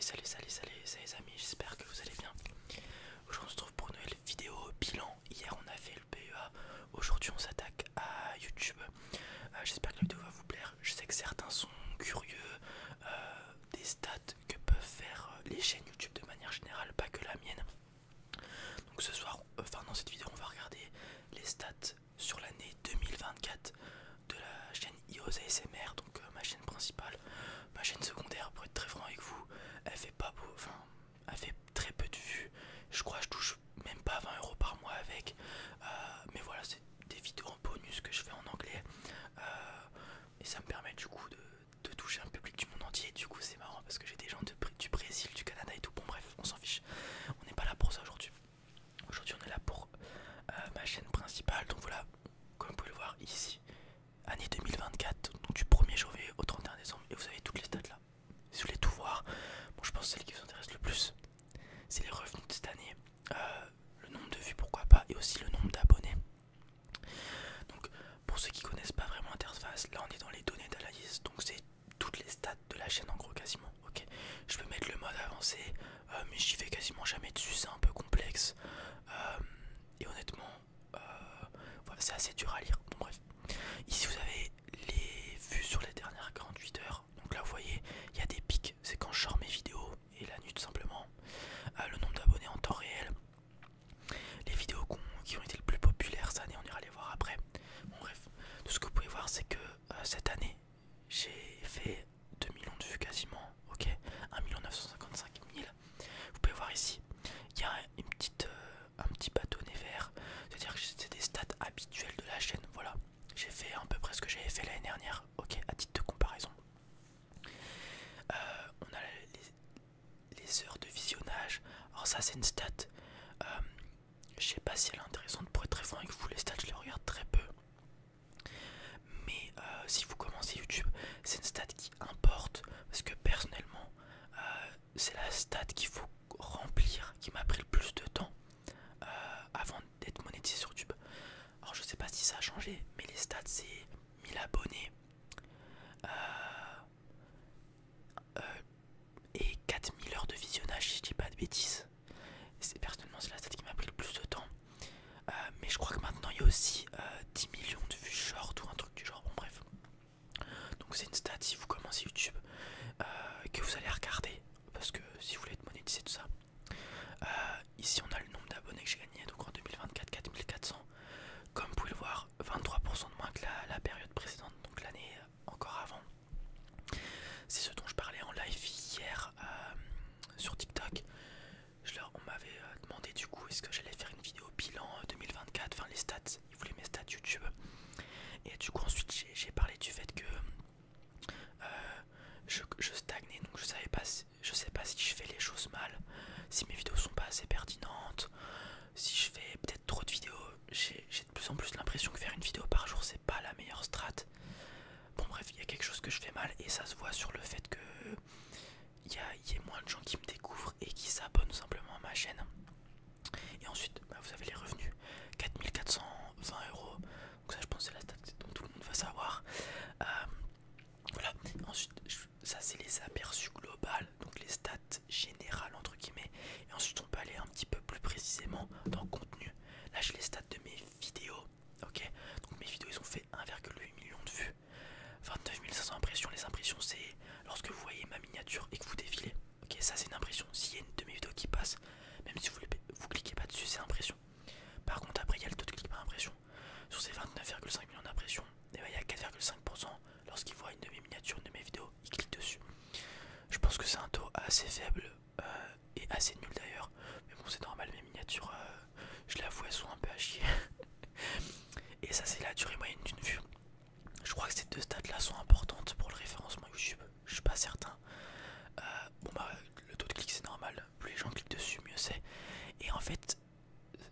Salut les amis, j'espère que vous allez bien. Aujourd'hui on se retrouve pour une nouvelle vidéo bilan. Hier on a fait le PEA, aujourd'hui on s'attaque à YouTube. J'espère que la vidéo va vous plaire. Je sais que certains sont curieux des stats que peuvent faire les chaînes YouTube de manière générale, pas que la mienne. Donc ce soir, dans cette vidéo on va regarder les stats sur l'année 2024 de la chaîne IOS ASMR, donc ma chaîne principale. Ma chaîne secondaire, pour être très franc avec vous, elle fait pas beau, elle fait très peu de vues. Je crois que je touche même pas 20 € par mois avec. Mais voilà, c'est des vidéos en bonus que je fais en anglais. Et ça me permet du coup de toucher un public du monde entier. Du coup c'est marrant parce que j'ai des gens du Brésil, du Canada et tout. Bon bref, on s'en fiche. On n'est pas là pour ça aujourd'hui. Aujourd'hui on est là pour ma chaîne principale. Donc voilà, comme vous pouvez le voir ici, année 2024, donc du 1er janvier au 31 décembre. Et vous avez toutes les stats là. Si vous voulez tout voir, bon, je pense que celle qui vous intéresse le plus, c'est les revenus de cette année, le nombre de vues pourquoi pas, et aussi le nombre d'abonnés. Donc pour ceux qui connaissent pas vraiment l'interface, là on est dans les données d'analyse, donc c'est toutes les stats de la chaîne en gros quasiment. Ok, je peux mettre le mode avancé, mais j'y vais quasiment jamais dessus, c'est un peu complexe. Et honnêtement, voilà, c'est assez dur à lire. Bon bref, ici vous avez les vues sur les dernières 48 heures. Donc là vous voyez, il y a des pics, c'est quand je sors mes vidéos et la nuit tout simplement. Le nombre d'abonnés en temps réel, les vidéos qui ont été le plus populaires cette année, on ira les voir après. Bon bref, tout ce que vous pouvez voir c'est que cette année j'ai fait 2 millions de vues quasiment, ok, 1 955 000. Vous pouvez voir ici, il y a un petit bâtonnet vert, c'est-à-dire que c'est des stats habituelles de la chaîne, voilà. J'ai fait à peu près ce que j'avais fait l'année dernière, ok, à titre de comparaison. On a les heures de visionnage. Alors ça c'est une stat, je sais pas si elle est intéressante pour être très franc avec vous, les stats je les regarde très peu. Mais si vous commencez YouTube, c'est une stat qui importe, parce que personnellement, c'est la stat qu'il faut remplir, qui m'a pris le plus de temps avant d'être monétisé sur YouTube. Alors je sais pas si ça a changé, mais les stats c'est 1000 abonnés et 4000 heures de visionnage si je dis pas de bêtises. Personnellement c'est la stat qui m'a pris le plus de temps. Mais je crois que maintenant il y a aussi 10 millions de vues short ou un truc du genre, bon bref. Donc c'est une stat si vous commencez YouTube que vous allez regarder, parce que si vous voulez être monétisé tout ça. Ici on a le nombre d'abonnés que j'ai gagné, donc en 2024 4400. Comme vous pouvez le voir, 23% de moins que la période précédente, donc l'année encore avant. C'est ce dont je parlais en live hier sur TikTok. On m'avait demandé du coup est-ce que j'allais faire une vidéo bilan 2024, enfin les stats, ils voulaient mes stats YouTube. Et du coup ensuite j'ai parlé du fait que je stagnais, donc je sais pas si je fais les choses mal, si mes vidéos sont pas assez pertinentes, si je fais peut-être trop de vidéos. J'ai de plus en plus l'impression que faire une vidéo par jour c'est pas la meilleure strat. Bon bref, il y a quelque chose que je fais mal et ça se voit sur le fait que il y ait moins de gens qui me découvrent et qui s'abonnent simplement à ma chaîne. Et ensuite vous avez les revenus, 4420 €. Donc ça je pense c'est la stat dont tout le monde va savoir. Voilà, ensuite ça c'est les aperçus globales, donc les stats générales entre guillemets. Et ensuite on peut aller un petit peu plus précisément dans le contenu. Là j'ai les stats de mes vidéos, ok. Donc mes vidéos ils ont fait 1,8 million de vues, 29 500 impressions. Les impressions c'est lorsque vous voyez ma miniature et que vous défilez, ok, ça c'est une impression. S'il y a une de mes vidéos qui passe, même si vous cliquez pas dessus, c'est impression. Par contre après il y a le taux de clic par impression. Sur ces 29,5 millions d'impressions, il y a 4,5% lorsqu'ils voient une de mes miniatures, une de mes vidéos, ils cliquent dessus. Je pense que c'est un taux assez faible et assez nul d'ailleurs. Mais bon c'est normal, mes miniatures, je l'avoue, elles sont un peu à chier. Et ça c'est la durée moyenne d'une vue. Je crois que ces deux stats là sont importantes pour le référencement YouTube. Je suis pas certain. Bon bah le taux de clic c'est normal, plus les gens cliquent dessus mieux c'est. Et en fait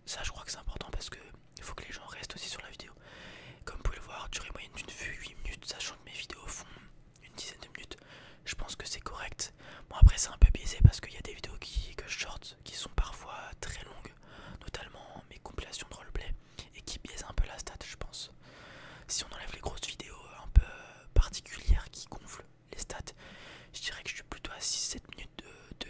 ça je crois que c'est important parce que il faut que les gens restent aussi sur la vidéo. Comme vous pouvez le voir, durée moyenne d'une vue 8 minutes, sachant que mes vidéos font une dizaine de minutes. Je pense que c'est correct. Bon après c'est un peu biaisé parce qu'il y a des vidéos que je short qui sont parfois très longues, notamment mes compilations de roleplay, et qui biaisent un peu la stat je pense. Si on enlève les grosses vidéos un peu particulières qui gonflent les stats, je dirais que je suis plutôt à 6-7 minutes de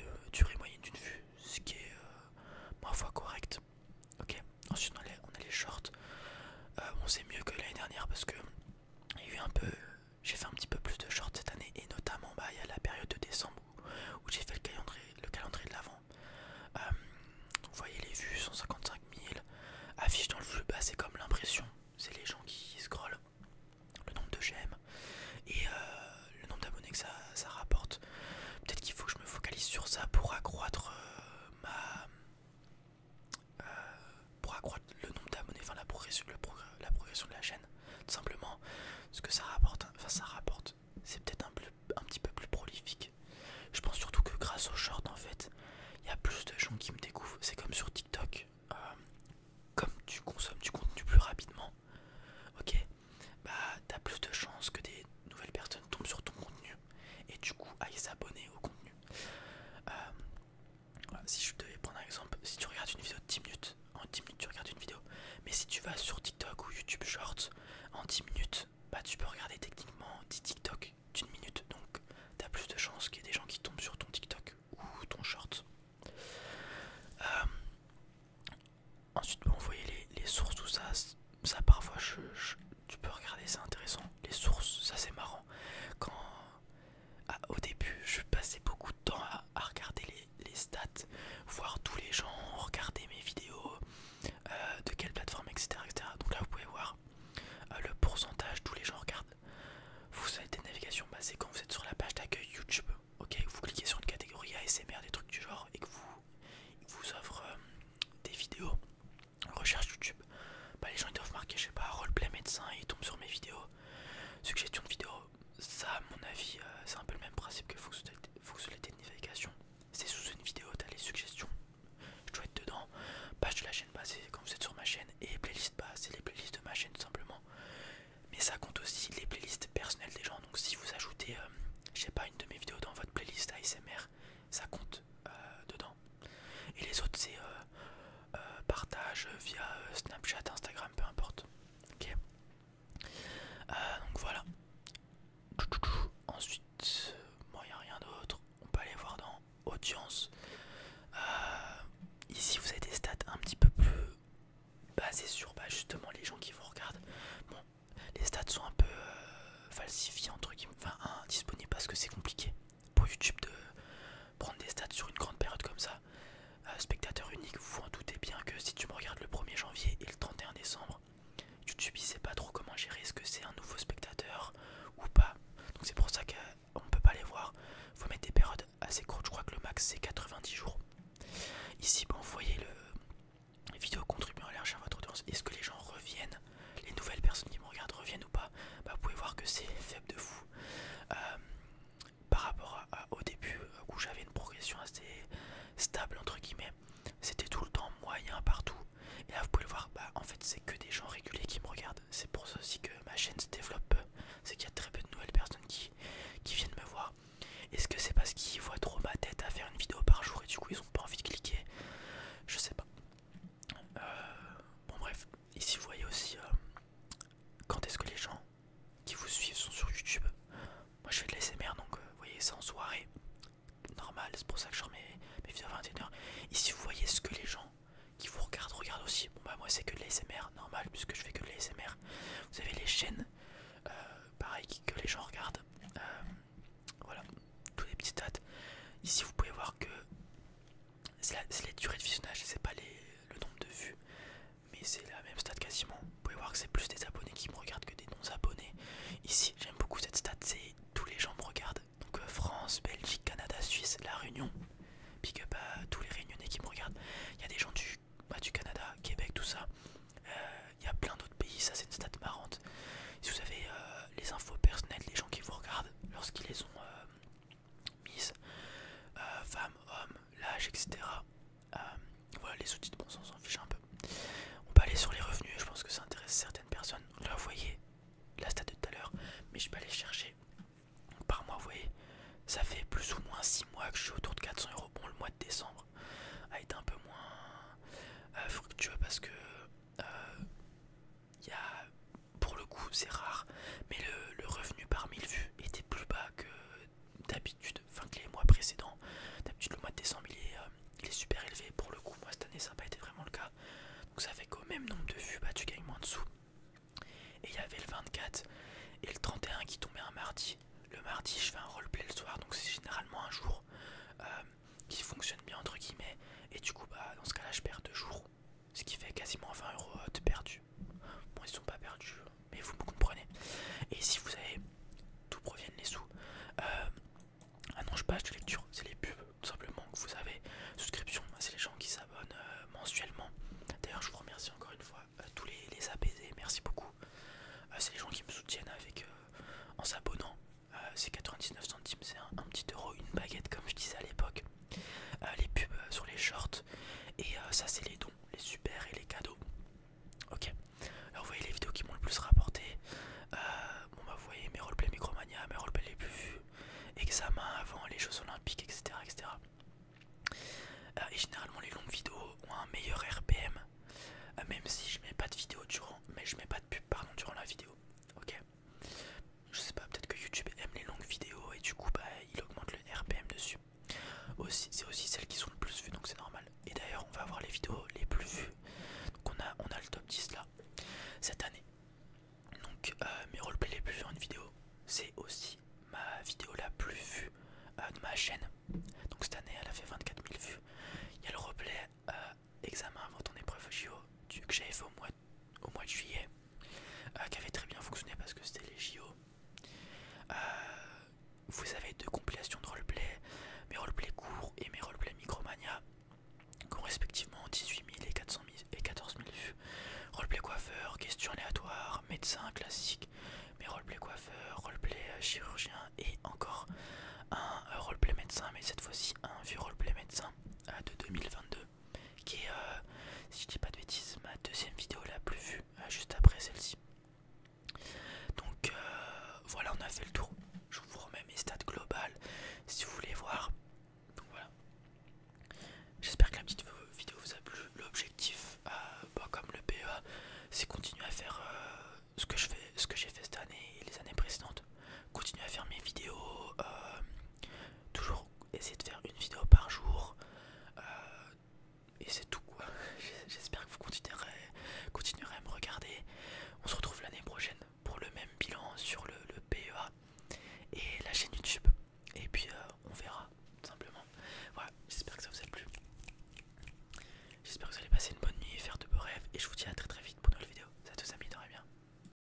grâce aux shorts en fait, il y a plus de gens qui me découvrent. C'est comme sur TikTok. Comme tu consommes du contenu plus rapidement, ok, bah t'as plus de chances que des nouvelles personnes tombent sur ton contenu et du coup aillent s'abonner au contenu. Voilà, si je devais prendre un exemple, si tu regardes une vidéo de 10 minutes, en 10 minutes tu regardes une vidéo, mais si tu vas sur TikTok ou YouTube Shorts, en 10 minutes, bah tu peux regarder techniquement 10 TikTok d'une minute, donc t'as plus de chances qu'il y ait des gens qui tombent sur ton TikTok ou ton short. Ensuite, bon, vous voyez les sources, tout ça, ça parfois tu peux regarder, c'est intéressant. Les sources, ça c'est marrant. Quand au début, je passais beaucoup de temps à regarder les stats, voir tous les gens regarder mes vidéos, de quelle plateforme, etc., etc. Donc là, vous pouvez voir le pourcentage, tous les gens regardent. Vous avez des navigations, bah, c'est quand vous êtes sur la page d'accueil YouTube, ok, vous cliquez sur une catégorie ASMR, des trucs du genre, et que vous offre des vidéos. Recherche YouTube, bah les gens ils doivent marquer, je sais pas, roleplay médecin et ils tombent sur mes vidéos. Suggestion de vidéos, ça à mon avis c'est un peu le même principe que fonctionnalité de navigation. C'est sous une vidéo, t'as les suggestions, je dois être dedans. Page de la chaîne, bah c'est quand vous êtes sur ma chaîne. Et playlist, bah c'est les playlists de ma chaîne tout simplement. Mais ça compte aussi les playlists personnelles des gens. Donc si vous ajoutez, je sais pas, une de mes vidéos dans votre playlist ASMR, ça compte dedans. Et les autres c'est partage via Snapchat, Instagram, peu importe. Ok. Donc voilà. Ensuite, bon, il n'y a rien d'autre. On peut aller voir dans audience. Ici, vous avez des stats un petit peu plus basées sur justement les gens qui vous regardent. Bon, les stats sont un peu falsifiées entre guillemets, enfin indisponibles parce que c'est compliqué pour YouTube de prendre des stats sur une grande période comme ça. Spectateur unique, vous vous en doutez bien que si tu me regardes le 1er janvier et le 31 décembre, YouTube il sait pas trop comment gérer, est-ce que c'est un nouveau spectateur ou pas. Donc c'est pour ça qu'on peut pas les voir. Faut mettre des périodes assez courtes, je crois que le max c'est 90 jours. Ici, bon, vous voyez les vidéos contribuent à élargir votre audience. Est-ce que les gens reviennent, les nouvelles personnes qui me regardent reviennent ou pas? Bah, vous pouvez voir que c'est faible de fou. Par rapport au début où j'avais une progression assez stable entre guillemets, c'était tout le temps moyen partout. Et là vous pouvez le voir, bah en fait c'est que des gens réguliers qui me regardent. C'est pour ça aussi que ma chaîne se développe peu. C'est qu'il y a très peu de nouvelles personnes qui viennent me voir. Est-ce que c'est parce qu'ils voient trop ma tête à faire une vidéo par jour et du coup ils ont pas envie de cliquer? Je sais pas. Bon bref, ici vous voyez aussi quand est-ce que les gens qui vous suivent sont sur YouTube. Moi je fais de l'ASMR donc vous voyez ça en soirée. Normal, c'est pour ça que je remets mes vidéos à 21h. Ici vous voyez ce que les gens qui vous regardent aussi. Bon bah moi c'est que de l'ASMR, normal puisque je fais que de l'ASMR. Vous avez les chaînes, pareil que les gens regardent. Voilà, tous les petits stats. Ici vous pouvez voir que c'est les durées de visionnage, c'est pas le nombre de vues, mais c'est la même stat quasiment. Vous pouvez voir que c'est plus des abonnés qui me regardent que des non-abonnés. Ici j'aime beaucoup cette stat, c'est tous les gens me regardent. Donc France, Belgique, Canada, Suisse, La Réunion. Big up à tous les Réunionnais qui me regardent. Il y a des gens du Canada, Québec, tout ça. Il y a plein d'autres pays, ça c'est une stat marrante. Si vous avez les infos personnelles des gens qui vous regardent lorsqu'ils les ont mises, femmes, hommes, l'âge, etc. Voilà, les outils de bon sens, on s'en fiche un peu. On peut aller sur les revenus, je pense que ça intéresse certaines personnes. Là vous voyez la stat de tout à l'heure, mais je peux aller chercher. Par mois, vous voyez, ça fait plus ou moins 6 mois que je suis autour de 400 euros. Bon, le mois de décembre a été un peu moins fructueux parce que pour le coup c'est rare, mais le revenu par 1000 vues était plus bas que d'habitude, enfin que les mois précédents. D'habitude le mois de décembre il est super élevé. Pour le coup moi cette année ça n'a pas été vraiment le cas, donc ça fait qu'au même nombre de vues bah tu gagnes moins de sous. Et il y avait le 24 et le 31 qui tombait un mardi. Le mardi je fais un roleplay le soir, donc c'est généralement un jour qui fonctionne bien entre guillemets. Et du coup bah dans ce cas là je perds 2 jours, ce qui fait quasiment 20 euros